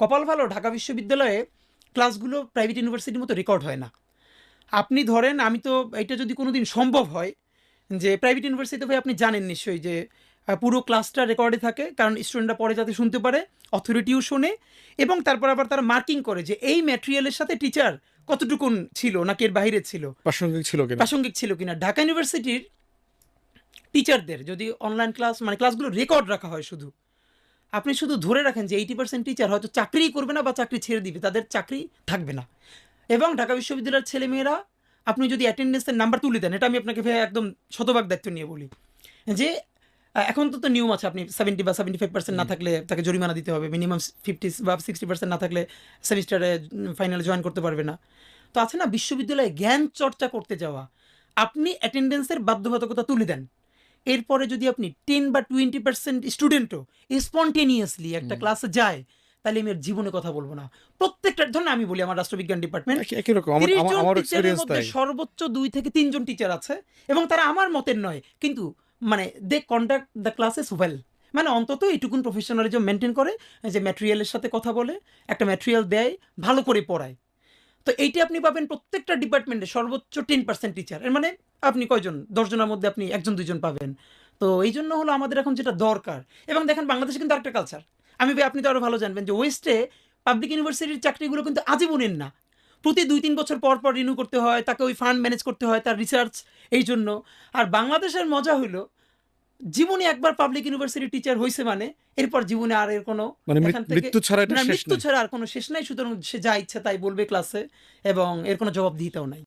কপাল ভালো, ঢাকা বিশ্ববিদ্যালয়ে ক্লাসগুলো প্রাইভেট ইউনিভার্সিটির মতো রেকর্ড হয় না। আপনি ধরেন, আমি তো এটা যদি কোনো দিন সম্ভব হয় যে প্রাইভেট ইউনিভার্সিটিতে ভাই আপনি জানেন নিশ্চয়ই যে পুরো ক্লাসটা রেকর্ডে থাকে, কারণ স্টুডেন্টরা পরে যাতে শুনতে পারে, অথরিটিও শোনে, এবং তারপর আবার তারা মার্কিং করে যে এই ম্যাটেরিয়ালের সাথে টিচার কতটুকুন ছিল নাকি এর বাইরে ছিল, প্রাসঙ্গিক ছিল কিনা। ঢাকা ইউনিভার্সিটির টিচারদের যদি অনলাইন ক্লাস মানে ক্লাসগুলো রেকর্ড রাখা হয়, শুধু আপনি শুধু ধরে রাখেন যে 80% টিচার হয়তো চাকরিই করবে না বা চাকরি ছেড়ে দিবে, তাদের চাকরি থাকবে না। এবং ঢাকা বিশ্ববিদ্যালয়ের ছেলেমেয়েরা, আপনি যদি অ্যাটেন্ডেন্সের নাম্বার তুলে দেন, এটা আমি আপনাকে ভাই একদম শতভাগ দায়িত্ব নিয়ে বলি যে এখন তো নিয়ম আছে, আপনি 70 বা 75% না থাকলে তাকে জরিমানা দিতে হবে, মিনিমাম 50 বা 60% না থাকলে সেমিস্টারে ফাইনালে জয়েন করতে পারবে না। তো আছে না, বিশ্ববিদ্যালয়ে জ্ঞান চর্চা করতে যাওয়া, আপনি অ্যাটেন্ডেন্সের বাধ্যবাধকতা তুলে দেন, এরপরে যদি আপনি 10 বা 20% স্টুডেন্টও স্পন্টেনিয়াসলি একটা ক্লাসে যায়, তাহলে আমি আর জীবনে কথা বলবো না। প্রত্যেকটা ধরুন আমি বলি আমার রাষ্ট্রবিজ্ঞান ডিপার্টমেন্ট, 30 জন টিচারের মধ্যে সর্বোচ্চ 2 থেকে 3 জন টিচার আছে, এবং তারা আমার মতের নয়, কিন্তু মানে দে কন্ডাক্ট দ্য ক্লাসেস ওয়েল, মানে অন্তত এইটুকুন প্রফেশনালিজম মেনটেন করে, যে ম্যাটেরিয়ালের সাথে কথা বলে, একটা ম্যাটেরিয়াল দেয়, ভালো করে পড়ায়। তো এইটা আপনি পাবেন প্রত্যেকটা ডিপার্টমেন্টে সর্বোচ্চ 10% টিচার। এর মানে আপনি কয়জন, 10 জনের মধ্যে আপনি 1-2 জন পাবেন। তো এই জন্য হলো আমাদের এখন যেটা দরকার। এবং দেখেন বাংলাদেশে কিন্তু আরেকটা কালচার, আপনি তো আরো ভালো জানবেন যে ওয়েস্টে পাবলিক ইউনিভার্সিটির চাকরিগুলো কিন্তু আজীবনের না, প্রতি 2-3 বছর পর পর রিনিউ করতে হয়, তাকে ওই ফান্ড ম্যানেজ করতে হয়, তার রিসার্চ, এই জন্য। আর বাংলাদেশের মজা হইলো, জীবনে একবার পাবলিক ইউনিভার্সিটি টিচার হয়েছে মানে এরপর জীবনে আর এর কোনো এখান থেকে মৃত্যু ছাড়া আর কোনো শেষ নাই। সুতরাং সে যা ইচ্ছা তাই বলবে ক্লাসে, এবং এর কোনো জবাবদিহিতাও নাই।